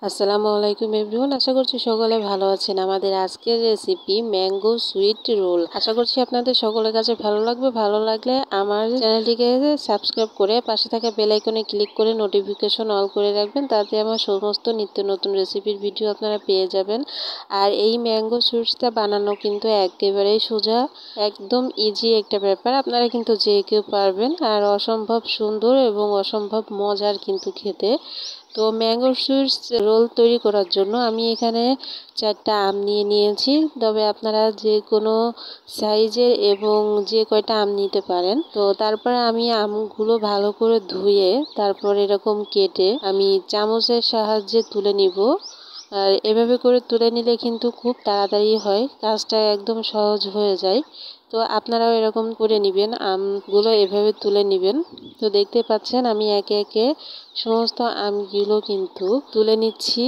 আসসালামু আলাইকুম এভরিওয়ান, আশা করছি সকলে ভালো আছেন। আমাদের আজকের রেসিপি ম্যাঙ্গো সুইট রোল। আশা করছি আপনাদের সকলের কাছে ভালো লাগবে। ভালো লাগলে আমার চ্যানেলটিকে সাবস্ক্রাইব করে পাশে থাকা বেল আইকনে ক্লিক করে নোটিফিকেশন অল করে রাখবেন, তাতে আমার সমস্ত নিত্য নতুন রেসিপির ভিডিও আপনারা পেয়ে যাবেন। আর এই ম্যাঙ্গো সুইটসটা বানানো কিন্তু একেবারেই সোজা, একদম ইজি একটা ব্যাপার। আপনারা কিন্তু যে কেউ পারবেন, আর অসম্ভব সুন্দর এবং অসম্ভব মজার কিন্তু খেতে। তো ম্যাঙ্গো সুইটস রোল তৈরি করার জন্য আমি এখানে 4টা আম নিয়েছি। তবে আপনারা যে কোনো সাইজের এবং যে কয়টা আম নিতে পারেন। তো তারপরে আমি আমগুলো ভালো করে ধুয়ে তারপর এরকম কেটে আমি চামচের সাহায্যে তুলে নিব। আর এভাবে করে তুলে নিলে কিন্তু খুব তাড়াতাড়ি হয়, কাজটা একদম সহজ হয়ে যায়। তো আপনারাও এরকম করে নেবেন, আমগুলো এভাবে তুলে নেবেন। তো দেখতে পাচ্ছেন আমি একে একে সমস্ত আমগুলো কিন্তু তুলে নিচ্ছি।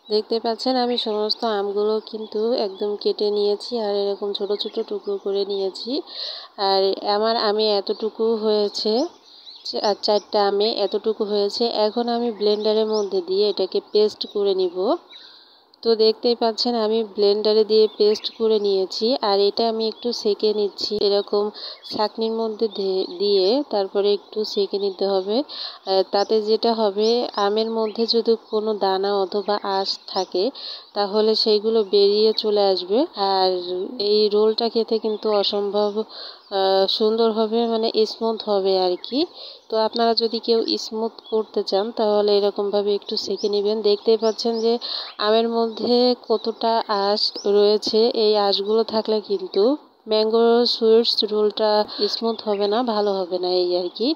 দেখতে পাচ্ছেন আমি সমস্ত আমগুলো কিন্তু একদম কেটে নিয়েছি, আর এরকম ছোট ছোট টুকরো করে নিয়েছি। আর আমার আমে এতটুকু হয়েছে, 4টা আমে এতটুকু হয়েছে। এখন আমি ব্লেন্ডারের মধ্যে দিয়ে এটাকে পেস্ট করে নিব। তো দেখতেই পাচ্ছেন আমি ব্লেন্ডারে দিয়ে পেস্ট করে নিয়েছি। আর এটা আমি একটু সেকে নিচ্ছি, এরকম ছাঁকনির মধ্যে দিয়ে তারপরে একটু সেকে নিতে হবে। তাতে যেটা হবে, আমের মধ্যে যদি কোনো দানা অথবা আঁশ থাকে তাহলে সেইগুলো বেরিয়ে চলে আসবে। আর এই রোলটা খেতে কিন্তু অসম্ভব সুন্দর হবে, মানে স্মুথ হবে আর কি। তো আপনারা যদি কেউ স্মুথ করতে চান তাহলে এরকমভাবে একটু সেকে নেবেন। দেখতেই পাচ্ছেন যে আমের মধ্যে কতটা আঁশ রয়েছে, এই আঁশগুলো থাকলে কিন্তু ম্যাঙ্গো সুইটস রোলটা স্মুথ হবে না, ভালো হবে না এই আর কি।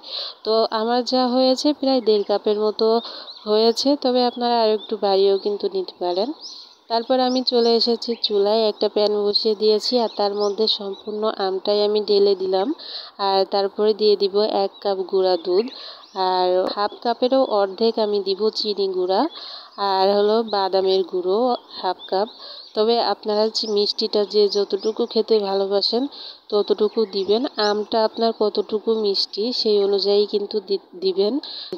তো আমার যা হয়েছে প্রায় 1.5 কাপের মতো হয়েছে, তবে আপনারা আর একটু বাড়িয়েও কিন্তু নিতে পারেন। তারপর আমি চলে এসেছি চুলায়, একটা প্যান বসিয়ে দিয়েছি আর তার মধ্যে সম্পূর্ণ আমটাই আমি ঢেলে দিলাম। আর তারপরে দিয়ে দিব 1 কাপ গুঁড়া দুধ, আর হাফ কাপেরও অর্ধেক আমি দিব চিনি গুঁড়া, আর হলো বাদামের গুঁড়ো হাফ কাপ। তবে আপনারা মিষ্টিটা যে যতটুকু খেতে ভালোবাসেন ততটুকু দিবেন। আমটা আপনার কতটুকু মিষ্টি সেই অনুযায়ী কিন্তু দিবেন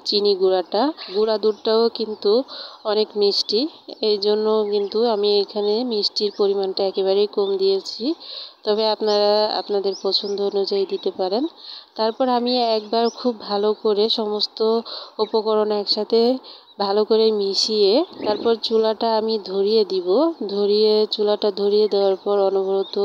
চিনি গুঁড়াটা। গুঁড়া দুধটাও কিন্তু অনেক মিষ্টি, এই জন্য কিন্তু আমি এখানে মিষ্টির পরিমাণটা একেবারেই কম দিয়েছি। তবে আপনারা আপনাদের পছন্দ অনুযায়ী দিতে পারেন। তারপর আমি একবার খুব ভালো করে সমস্ত উপকরণ একসাথে ভালো করে মিশিয়ে তারপর চুলাটা আমি ধরিয়ে দিব। চুলাটা ধরিয়ে দেওয়ার পর অনবরত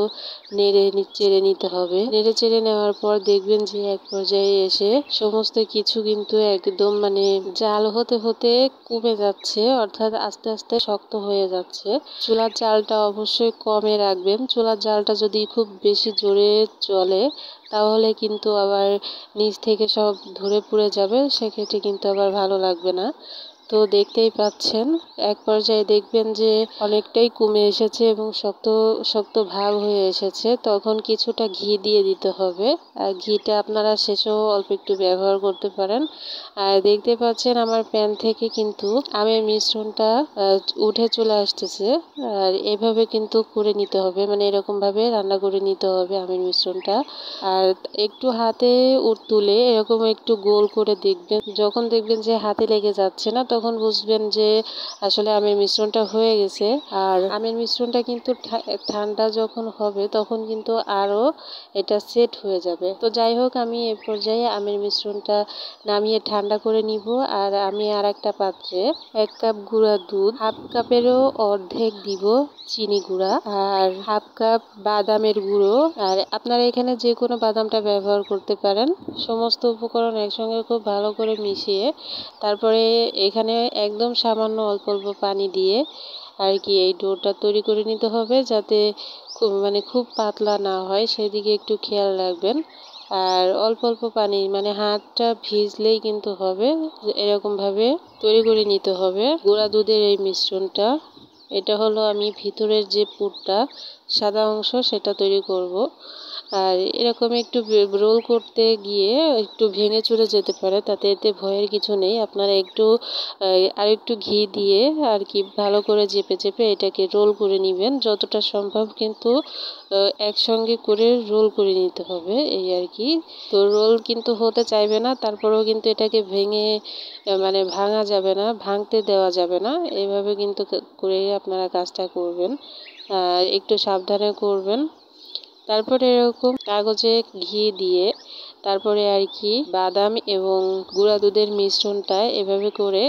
চেড়ে নিতে হবে। নেড়ে চেড়ে নেওয়ার পর দেখবেন যে এক পর্যায়ে এসে সমস্ত কিছু কিন্তু একদম মানে জাল হতে হতে কমে যাচ্ছে, অর্থাৎ আস্তে আস্তে শক্ত হয়ে যাচ্ছে। চুলার জালটা অবশ্যই কমে রাখবেন। চুলার জালটা যদি খুব বেশি জোরে চলে তাহলে কিন্তু আবার নিচ থেকে সব ধরে পুড়ে যাবে, সেক্ষেত্রে কিন্তু আবার ভালো লাগবে না। তো দেখতেই পাচ্ছেন এক পর্যায়ে দেখবেন যে অনেকটাই কমে এসেছে এবং শক্ত শক্ত ভাব হয়ে এসেছে, তখন কিছুটা ঘি দিয়ে দিতে হবে। আর ঘিটা আপনারা শেষেও অল্প একটু ব্যবহার করতে পারেন। আর দেখতে পাচ্ছেন আমার প্যান থেকে কিন্তু আমের মিশ্রণটা উঠে চলে আসতেছে। আর এভাবে কিন্তু করে নিতে হবে, মানে এরকমভাবে রান্না করে নিতে হবে আমের মিশ্রণটা। আর একটু হাতে তুলে এরকম একটু গোল করে দেখবেন, যখন দেখবেন যে হাতে লেগে যাচ্ছে না তখন বুঝবেন যে আসলে আমের মিশ্রণটা হয়ে গেছে। আর আমের মিশ্রণটা কিন্তু ঠান্ডা যখন হবে তখন কিন্তু আরও এটা সেট হয়ে যাবে। তো যাই হোক, আমি এ পর্যায়ে আমের মিশ্রণটা নামিয়ে ঠান্ডা করে নিব। আর আমি আর একটা পাত্রে 1 কাপ গুঁড়া দুধ, হাফ কাপেরও অর্ধেক দিব চিনি গুঁড়া, আর হাফ কাপ বাদামের গুঁড়ো। আর আপনারা এখানে যে কোনো বাদামটা ব্যবহার করতে পারেন। সমস্ত উপকরণ একসঙ্গে খুব ভালো করে মিশিয়ে তারপরে এখানে একদম সামান্য অল্প অল্প পানি দিয়ে আর কি এই ডোটা তৈরি করে নিতে হবে, যাতে খুব পাতলা না হয় সেদিকে একটু খেয়াল রাখবেন। আর অল্প অল্প পানি, মানে হাতটা ভিজলেই কিন্তু হবে, এরকমভাবে তৈরি করে নিতে হবে গুঁড়া দুধের এই মিশ্রণটা। এটা হলো আমি ভিতরের যে পুরটা সাদা অংশ সেটা তৈরি করব। আর এরকম একটু রোল করতে গিয়ে একটু ভেঙে চুরে যেতে পারে, তাতে এতে ভয়ের কিছু নেই। আপনারা একটু আর একটু ঘি দিয়ে আর কি ভালো করে চেপে চেপে এটাকে রোল করে নেবেন। যতটা সম্ভব কিন্তু একসঙ্গে করে রোল করে নিতে হবে, এই আর কি। তো রোল কিন্তু হতে চাইবে না, তারপরেও কিন্তু এটাকে ভেঙে মানে ভাঙা যাবে না, ভাঙতে দেওয়া যাবে না। এইভাবে কিন্তু করে আপনারা কাজটা করবেন, একটু সাবধানে করবেন। তারপরে এরকম কাগজে ঘি দিয়ে তারপরে আর কি বাদাম এবং গুঁড়া দুধের মিশ্রণটা এভাবে করে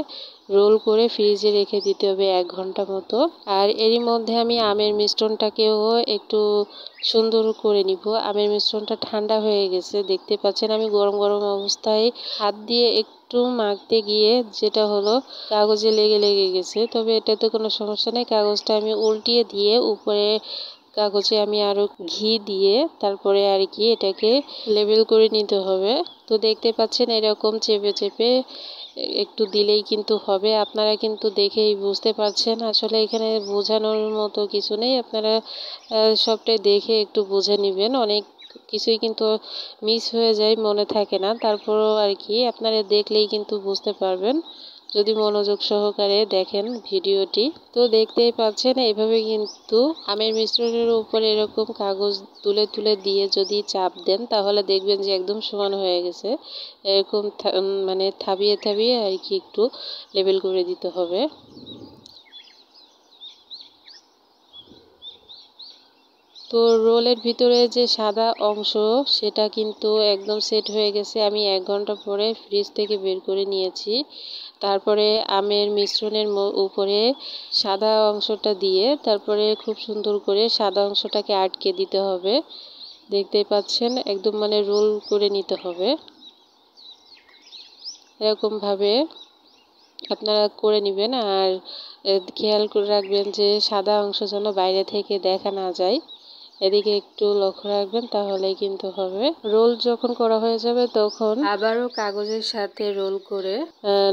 রোল করে ফ্রিজে রেখে দিতে হবে 1 ঘন্টা মতো। আর এরই মধ্যে আমি আমের মিশ্রণটাকেও একটু সুন্দর করে নিব। আমের মিশ্রণটা ঠান্ডা হয়ে গেছে, দেখতে পাচ্ছেন আমি গরম গরম অবস্থায় হাত দিয়ে একটু মাখতে গিয়ে যেটা হলো কাগজে লেগে লেগে গেছে। তবে এটাতে কোনো সমস্যা নেই, কাগজটা আমি উল্টিয়ে দিয়ে উপরে কাগজে আমি আরো ঘি দিয়ে তারপরে আর কি এটাকে লেবেল করে নিতে হবে। তো দেখতে পাচ্ছেন এরকম চেপে চেপে একটু দিলেই কিন্তু হবে। আপনারা কিন্তু দেখেই বুঝতে পারছেন, আসলে এখানে বোঝানোর মতো কিছু নেই, আপনারা সবটাই দেখে একটু বুঝে নেবেন। অনেক কিছুই কিন্তু মিস হয়ে যায়, মনে থাকে না, তারপরও আর কি আপনারা দেখলেই কিন্তু বুঝতে পারবেন যদি মনোযোগ সহকারে দেখেন ভিডিওটি। তো দেখতেই পাচ্ছেন এভাবে কিন্তু আমের মিশ্রণের উপরে এরকম কাগজ তুলে তুলে দিয়ে যদি চাপ দেন তাহলে দেখবেন যে একদম সমান হয়ে গেছে। এরকম মানে থাবিয়ে থাবিয়ে আর কি একটু লেবেল করে দিতে হবে। তো রোলের ভিতরে যে সাদা অংশ সেটা কিন্তু একদম সেট হয়ে গেছে। আমি 1 ঘন্টা পরে ফ্রিজ থেকে বের করে নিয়েছি। তারপরে আমের মিশ্রণের উপরে সাদা অংশটা দিয়ে তারপরে খুব সুন্দর করে সাদা অংশটাকে আটকে দিতে হবে। দেখতেই পাচ্ছেন একদম মানে রোল করে নিতে হবে। এরকমভাবে আপনারা করে নেবেন। আর খেয়াল করে রাখবেন যে সাদা অংশ যেন বাইরে থেকে দেখা না যায়, এদিকে একটু লক্ষ্য রাখবেন, তাহলেই কিন্তু হবে। রোল যখন করা হয়ে যাবে তখন আবারও কাগজের সাথে রোল করে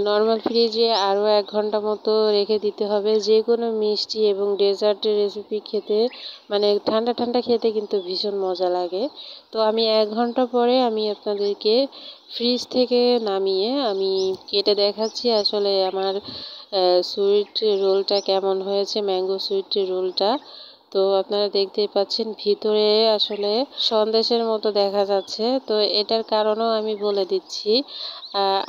নর্মাল ফ্রিজে আরও 1 ঘন্টা মতো রেখে দিতে হবে। যে কোনো মিষ্টি এবং ডেজার্টের রেসিপি খেতে মানে ঠান্ডা ঠান্ডা খেতে কিন্তু ভীষণ মজা লাগে। তো আমি 1 ঘন্টা পরে আমি আপনাদেরকে ফ্রিজ থেকে নামিয়ে আমি কেটে দেখাচ্ছি আসলে আমার সুইট রোলটা কেমন হয়েছে, ম্যাঙ্গো সুইট রোলটা। তো আপনারা দেখতেই পাচ্ছেন ভিতরে আসলে সন্দেশের মতো দেখা যাচ্ছে। তো এটার কারণও আমি বলে দিচ্ছি,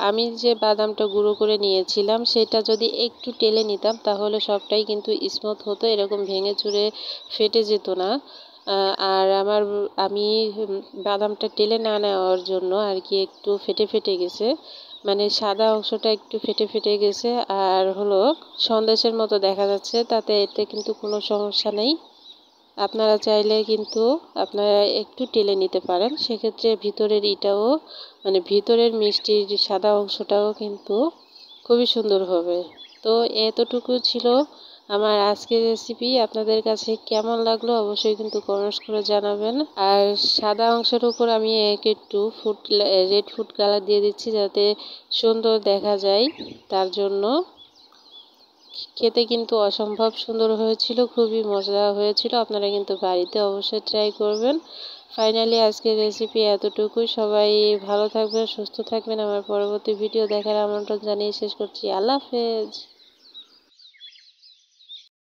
আমি যে বাদামটা গুঁড়ো করে নিয়েছিলাম সেটা যদি একটু টেলে নিতাম তাহলে সবটাই কিন্তু স্মুথ হতো, এরকম ভেঙে চুরে ফেটে যেত না। আর আমি বাদামটা টেলে না নেওয়ার জন্য আর কি একটু ফেটে ফেটে গেছে, মানে সাদা অংশটা একটু ফেটে ফেটে গেছে আর হলো সন্দেশের মতো দেখা যাচ্ছে। তাতে এতে কিন্তু কোনো সমস্যা নেই, আপনারা চাইলে কিন্তু আপনারা একটু টেলে নিতে পারেন, সেক্ষেত্রে ভিতরের ইটাও মানে ভিতরের মিষ্টির সাদা অংশটাও কিন্তু খুবই সুন্দর হবে। তো এতটুকু ছিল আমার আজকের রেসিপি। আপনাদের কাছে কেমন লাগলো অবশ্যই কিন্তু কমেন্টস করে জানাবেন। আর সাদা অংশের উপর আমি একটু রেড ফুড কালার দিয়ে দিচ্ছি যাতে সুন্দর দেখা যায়, তার জন্য। খেতে কিন্তু অসম্ভব সুন্দর হয়েছিল, খুবই মজা হয়েছিল। আপনারা কিন্তু বাড়িতে অবশ্যই ট্রাই করবেন। ফাইনালি আজকের রেসিপি এতটুকুই। সবাই ভালো থাকবেন, সুস্থ থাকবেন। আমার পরবর্তী ভিডিও দেখার আমন্ত্রণ জানিয়ে শেষ করছি। আল্লাহ হাফেজ।